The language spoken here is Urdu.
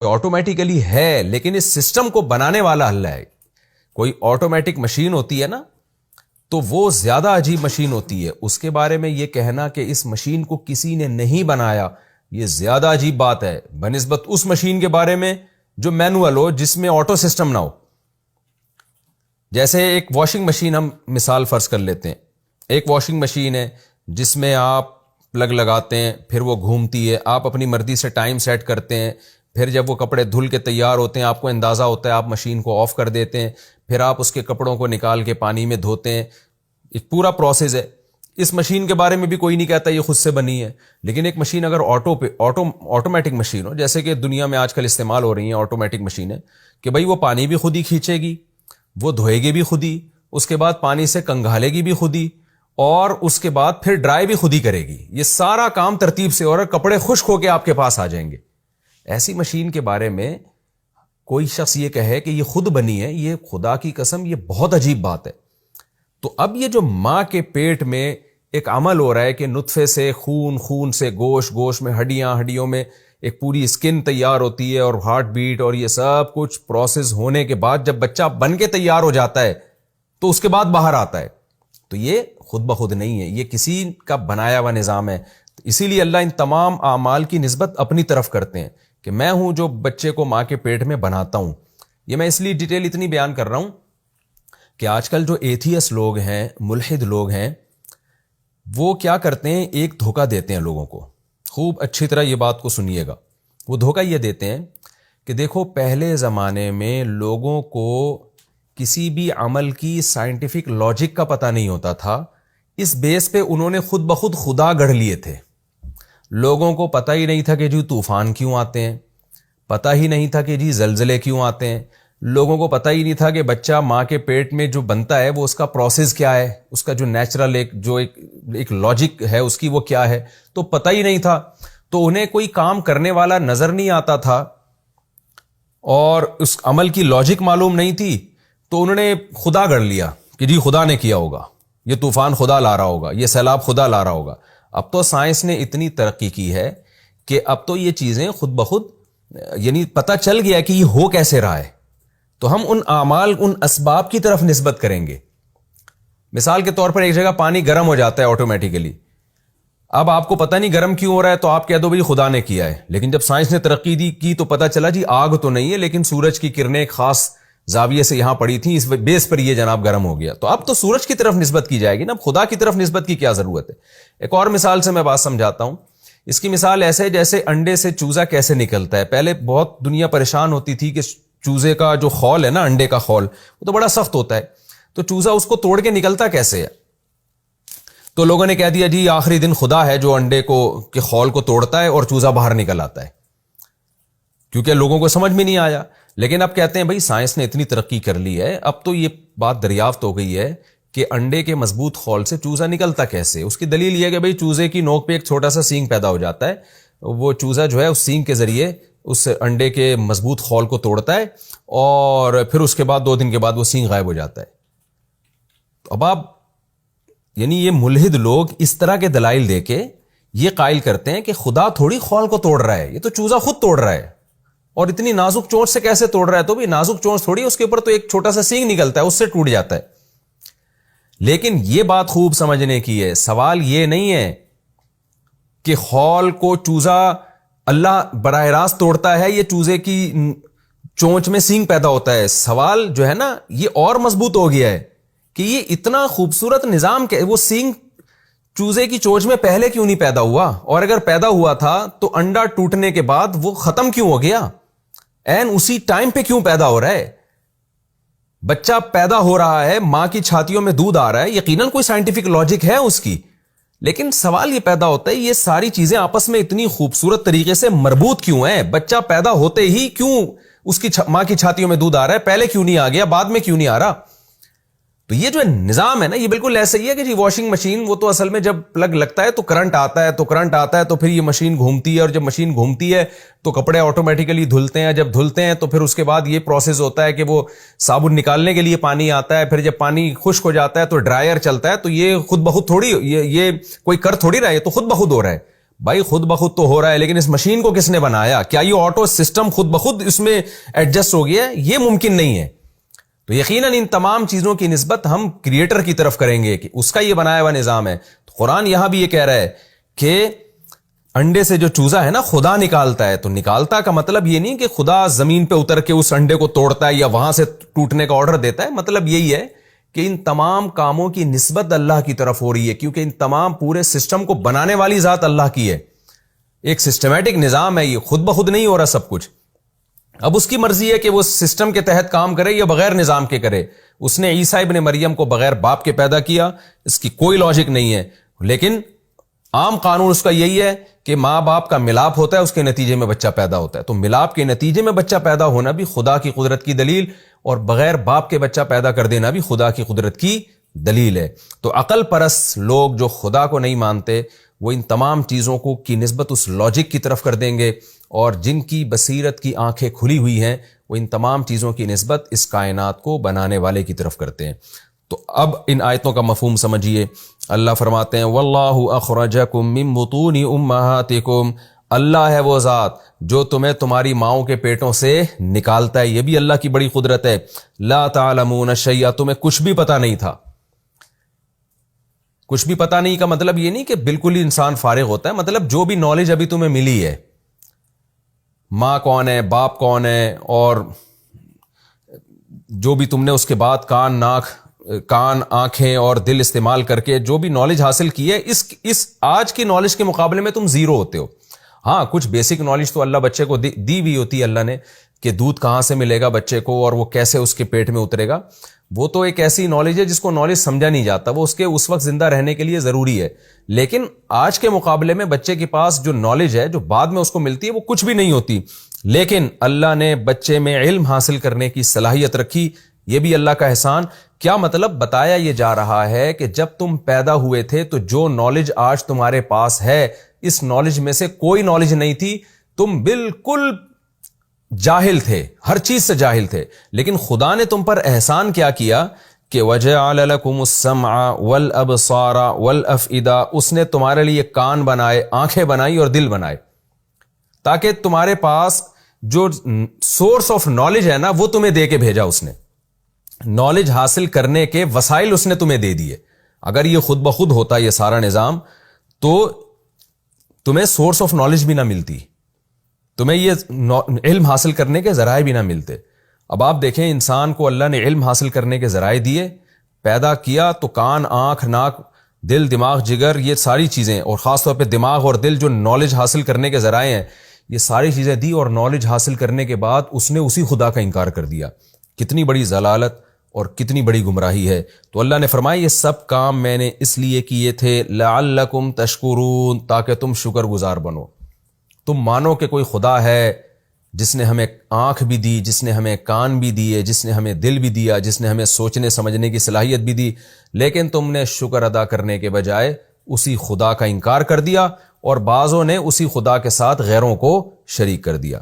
آٹومیٹیکلی ہے، لیکن اس سسٹم کو بنانے والا اللہ ہے. کوئی آٹومیٹک مشین ہوتی ہے نا تو وہ زیادہ عجیب مشین ہوتی ہے. اس کے بارے میں یہ کہنا کہ اس مشین کو کسی نے نہیں بنایا، یہ زیادہ عجیب بات ہے بنسبت اس مشین کے بارے میں جو مینوئل ہو، جس میں آٹو سسٹم نہ ہو. جیسے ایک واشنگ مشین ہم مثال فرض کر لیتے ہیں. ایک واشنگ مشین ہے جس میں آپ پلگ لگاتے ہیں، پھر وہ گھومتی ہے، آپ اپنی مرضی سے ٹائم سیٹ کرتے ہیں، پھر جب وہ کپڑے دھل کے تیار ہوتے ہیں آپ کو اندازہ ہوتا ہے، آپ مشین کو آف کر دیتے ہیں، پھر آپ اس کے کپڑوں کو نکال کے پانی میں دھوتے ہیں. ایک پورا پروسیس ہے. اس مشین کے بارے میں بھی کوئی نہیں کہتا یہ خود سے بنی ہے. لیکن ایک مشین اگر آٹومیٹک مشین ہو، جیسے کہ دنیا میں آج کل استعمال ہو رہی ہیں آٹومیٹک مشینیں، کہ بھئی وہ پانی بھی خود ہی کھینچے گی، وہ دھوئے گی بھی خود ہی، اس کے بعد پانی سے کنگھالے گی بھی خود ہی، اور اس کے بعد پھر ڈرائی بھی خود ہی کرے گی. یہ سارا کام ترتیب سے، اور کپڑے خشک ہو کے آپ کے پاس آ جائیں گے. ایسی مشین کے بارے میں کوئی شخص یہ کہے کہ یہ خود بنی ہے، یہ خدا کی قسم یہ بہت عجیب بات ہے. تو اب یہ جو ماں کے پیٹ میں ایک عمل ہو رہا ہے کہ نطفے سے خون، خون سے گوشت، گوشت میں ہڈیاں، ہڈیوں میں ایک پوری اسکن تیار ہوتی ہے، اور ہارٹ بیٹ، اور یہ سب کچھ پروسیس ہونے کے بعد جب بچہ بن کے تیار ہو جاتا ہے تو اس کے بعد باہر آتا ہے. تو یہ خود بخود نہیں ہے، یہ کسی کا بنایا ہوا نظام ہے. اسی لیے اللہ ان تمام اعمال کی نسبت اپنی طرف کرتے ہیں کہ میں ہوں جو بچے کو ماں کے پیٹ میں بناتا ہوں. یہ میں اس لیے ڈیٹیل اتنی بیان کر رہا ہوں کہ آج کل جو ایتھیس لوگ ہیں، ملحد لوگ ہیں، وہ کیا کرتے ہیں، ایک دھوکہ دیتے ہیں لوگوں کو. خوب اچھی طرح یہ بات کو سنیے گا. وہ دھوکہ یہ دیتے ہیں کہ دیکھو پہلے زمانے میں لوگوں کو کسی بھی عمل کی سائنٹیفک لاجک کا پتہ نہیں ہوتا تھا، اس بیس پہ انہوں نے خود بخود خدا گڑھ لیے تھے. لوگوں کو پتہ ہی نہیں تھا کہ جی طوفان کیوں آتے ہیں، پتہ ہی نہیں تھا کہ جی زلزلے کیوں آتے ہیں، لوگوں کو پتہ ہی نہیں تھا کہ بچہ ماں کے پیٹ میں جو بنتا ہے وہ اس کا پروسیس کیا ہے، اس کا جو نیچرل ایک لاجک ہے اس کی وہ کیا ہے، تو پتہ ہی نہیں تھا. تو انہیں کوئی کام کرنے والا نظر نہیں آتا تھا اور اس عمل کی لاجک معلوم نہیں تھی، تو انہوں نے خدا گڑھ لیا کہ جی خدا نے کیا ہوگا، یہ طوفان خدا لا رہا ہوگا، یہ سیلاب خدا لا رہا ہوگا. اب تو سائنس نے اتنی ترقی کی ہے کہ اب تو یہ چیزیں خود بخود یعنی پتہ چل گیا کہ یہ ہو کیسے رہا ہے. تو ہم ان اعمال، ان اسباب کی طرف نسبت کریں گے. مثال کے طور پر ایک جگہ پانی گرم ہو جاتا ہے آٹومیٹیکلی. اب آپ کو پتہ نہیں گرم کیوں ہو رہا ہے، تو آپ کہہ دو بھئی خدا نے کیا ہے. لیکن جب سائنس نے ترقی کی تو پتہ چلا جی آگ تو نہیں ہے، لیکن سورج کی کرنیں ایک خاص زاویے سے یہاں پڑی تھیں، اس بیس پر یہ جناب گرم ہو گیا. تو اب تو سورج کی طرف نسبت کی جائے گی نا، خدا کی طرف نسبت کی کیا ضرورت ہے. ایک اور مثال سے میں بات سمجھاتا ہوں. اس کی مثال ایسے جیسے انڈے سے چوزا کیسے نکلتا ہے. پہلے بہت دنیا پریشان ہوتی تھی کہ چوزے کا جو خول ہے نا، انڈے کا خول، وہ تو بڑا سخت ہوتا ہے، تو چوزا اس کو توڑ کے نکلتا کیسے ہے. تو لوگوں نے کہہ دیا جی آخری دن خدا ہے جو انڈے کو کے خول کو توڑتا ہے اور چوزا باہر نکل آتا ہے، کیونکہ لوگوں کو سمجھ میں نہیں آیا. لیکن اب کہتے ہیں بھئی سائنس نے اتنی ترقی کر لی ہے، اب تو یہ بات دریافت ہو گئی ہے کہ انڈے کے مضبوط خول سے چوزا نکلتا کیسے. اس کی دلیل یہ ہے کہ بھئی چوزے کی نوک پہ ایک چھوٹا سا سینگ پیدا ہو جاتا ہے، وہ چوزا جو ہے اس سینگ کے ذریعے اس انڈے کے مضبوط خول کو توڑتا ہے، اور پھر اس کے بعد 2 دن کے بعد وہ سینگ غائب ہو جاتا ہے. اب آپ یعنی یہ ملحد لوگ اس طرح کے دلائل دے کے یہ قائل کرتے ہیں کہ خدا تھوڑی خول کو توڑ رہا ہے، یہ تو چوزا خود توڑ رہا ہے. اور اتنی نازک چونچ سے کیسے توڑ رہا ہے؟ تو بھی نازک چونچ تھوڑی، اس کے اوپر تو ایک چھوٹا سا سینگ نکلتا ہے، اس سے ٹوٹ جاتا ہے. لیکن یہ بات خوب سمجھنے کی ہے، سوال یہ نہیں ہے کہ خول کو چوزا اللہ براہ راست توڑتا ہے، یہ چوزے کی چونچ میں سینگ پیدا ہوتا ہے. سوال جو ہے نا یہ اور مضبوط ہو گیا ہے کہ یہ اتنا خوبصورت نظام کہ وہ سینگ چوزے کی چونچ میں پہلے کیوں نہیں پیدا ہوا، اور اگر پیدا ہوا تھا تو انڈا ٹوٹنے کے بعد وہ ختم کیوں ہو گیا، این اسی ٹائم پہ کیوں پیدا ہو رہا ہے. بچہ پیدا ہو رہا ہے، ماں کی چھاتیوں میں دودھ آ رہا ہے، یقیناً کوئی سائنٹیفک لاجک ہے اس کی. لیکن سوال یہ پیدا ہوتا ہے یہ ساری چیزیں آپس میں اتنی خوبصورت طریقے سے مربوط کیوں ہیں. بچہ پیدا ہوتے ہی کیوں اس کی ماں کی چھاتیوں میں دودھ آ رہا ہے، پہلے کیوں نہیں آ گیا، بعد میں کیوں نہیں آ رہا. تو یہ جو نظام ہے نا یہ بالکل ایسا ہی ہے کہ جی واشنگ مشین، وہ تو اصل میں جب پلگ لگتا ہے تو کرنٹ آتا ہے تو پھر یہ مشین گھومتی ہے، اور جب مشین گھومتی ہے تو کپڑے آٹومیٹیکلی دھلتے ہیں. جب دھلتے ہیں تو پھر اس کے بعد یہ پروسیس ہوتا ہے کہ وہ صابن نکالنے کے لیے پانی آتا ہے، پھر جب پانی خشک ہو جاتا ہے تو ڈرائر چلتا ہے. تو یہ خود بخود تھوڑی، یہ کوئی کر تھوڑی رہا ہے، یہ تو خود بخود ہو رہا ہے. بھائی خود بخود تو ہو رہا ہے، لیکن اس مشین کو کس نے بنایا؟ کیا یہ آٹو سسٹم خود بخود اس میں ایڈجسٹ ہو گیا ہے؟ یہ ممکن نہیں ہے. تو یقیناً ان تمام چیزوں کی نسبت ہم کریٹر کی طرف کریں گے کہ اس کا یہ بنایا ہوا نظام ہے. تو قرآن یہاں بھی یہ کہہ رہا ہے کہ انڈے سے جو چوزا ہے نا خدا نکالتا ہے. تو نکالتا کا مطلب یہ نہیں کہ خدا زمین پہ اتر کے اس انڈے کو توڑتا ہے یا وہاں سے ٹوٹنے کا آرڈر دیتا ہے. مطلب یہی ہے کہ ان تمام کاموں کی نسبت اللہ کی طرف ہو رہی ہے، کیونکہ ان تمام پورے سسٹم کو بنانے والی ذات اللہ کی ہے. ایک سسٹمیٹک نظام ہے، یہ خود بخود نہیں ہو رہا سب کچھ. اب اس کی مرضی ہے کہ وہ سسٹم کے تحت کام کرے یا بغیر نظام کے کرے. اس نے عیسیٰ ابن مریم کو بغیر باپ کے پیدا کیا، اس کی کوئی لاجک نہیں ہے، لیکن عام قانون اس کا یہی ہے کہ ماں باپ کا ملاپ ہوتا ہے، اس کے نتیجے میں بچہ پیدا ہوتا ہے. تو ملاپ کے نتیجے میں بچہ پیدا ہونا بھی خدا کی قدرت کی دلیل، اور بغیر باپ کے بچہ پیدا کر دینا بھی خدا کی قدرت کی دلیل ہے. تو عقل پرست لوگ جو خدا کو نہیں مانتے وہ ان تمام چیزوں کو کی نسبت اس لاجک کی طرف کر دیں گے، اور جن کی بصیرت کی آنکھیں کھلی ہوئی ہیں وہ ان تمام چیزوں کی نسبت اس کائنات کو بنانے والے کی طرف کرتے ہیں. تو اب ان آیتوں کا مفہوم سمجھیے. اللہ فرماتے ہیں واللہ اخرجکم من بطون امہاتکم، اللہ ہے وہ ذات جو تمہیں تمہاری ماؤں کے پیٹوں سے نکالتا ہے. یہ بھی اللہ کی بڑی قدرت ہے. لا تعلمون شیئا، تمہیں کچھ بھی پتہ نہیں تھا. کچھ بھی پتہ نہیں کا مطلب یہ نہیں کہ بالکل ہی انسان فارغ ہوتا ہے، مطلب جو بھی نالج ابھی تمہیں ملی ہے، ماں کون ہے، باپ کون ہے، اور جو بھی تم نے اس کے بعد کان آنکھیں اور دل استعمال کر کے جو بھی نالج حاصل کی ہے، اس آج کی نالج کے مقابلے میں تم زیرو ہوتے ہو. ہاں کچھ بیسک نالج تو اللہ بچے کو دی ہوئی ہوتی ہے اللہ نے، کہ دودھ کہاں سے ملے گا بچے کو اور وہ کیسے اس کے پیٹ میں اترے گا. وہ تو ایک ایسی نالج ہے جس کو نالج سمجھا نہیں جاتا، وہ اس وقت زندہ رہنے کے لیے ضروری ہے. لیکن آج کے مقابلے میں بچے کے پاس جو نالج ہے جو بعد میں اس کو ملتی ہے وہ کچھ بھی نہیں ہوتی. لیکن اللہ نے بچے میں علم حاصل کرنے کی صلاحیت رکھی، یہ بھی اللہ کا احسان. کیا مطلب؟ بتایا یہ جا رہا ہے کہ جب تم پیدا ہوئے تھے تو جو نالج آج تمہارے پاس ہے، اس نالج میں سے کوئی نالج نہیں تھی. تم بالکل جاہل تھے، ہر چیز سے جاہل تھے. لیکن خدا نے تم پر احسان کیا کیا کہ وَجَعَلَ لَكُمُ السَّمْعَ وَالْأَبْصَارَ وَالْأَفْئِدَةَ، اس نے تمہارے لیے کان بنائے، آنکھیں بنائی اور دل بنائے، تاکہ تمہارے پاس جو سورس آف نالج ہے نا وہ تمہیں دے کے بھیجا. اس نے نالج حاصل کرنے کے وسائل اس نے تمہیں دے دیے. اگر یہ خود بخود ہوتا یہ سارا نظام تو تمہیں سورس آف نالج بھی نہ ملتی، تمہیں یہ علم حاصل کرنے کے ذرائع بھی نہ ملتے. اب آپ دیکھیں انسان کو اللہ نے علم حاصل کرنے کے ذرائع دیے، پیدا کیا تو کان، آنکھ، ناک، دل، دماغ، جگر، یہ ساری چیزیں، اور خاص طور پہ دماغ اور دل جو نالج حاصل کرنے کے ذرائع ہیں، یہ ساری چیزیں دی. اور نالج حاصل کرنے کے بعد اس نے اسی خدا کا انکار کر دیا. کتنی بڑی ضلالت اور کتنی بڑی گمراہی ہے. تو اللہ نے فرمایا یہ سب کام میں نے اس لیے کیے تھے لعلکم تشکرون، تاکہ تم شکر گزار بنو، تم مانو کہ کوئی خدا ہے جس نے ہمیں آنکھ بھی دی، جس نے ہمیں کان بھی دیے، جس نے ہمیں دل بھی دیا، جس نے ہمیں سوچنے سمجھنے کی صلاحیت بھی دی. لیکن تم نے شکر ادا کرنے کے بجائے اسی خدا کا انکار کر دیا، اور بعضوں نے اسی خدا کے ساتھ غیروں کو شریک کر دیا.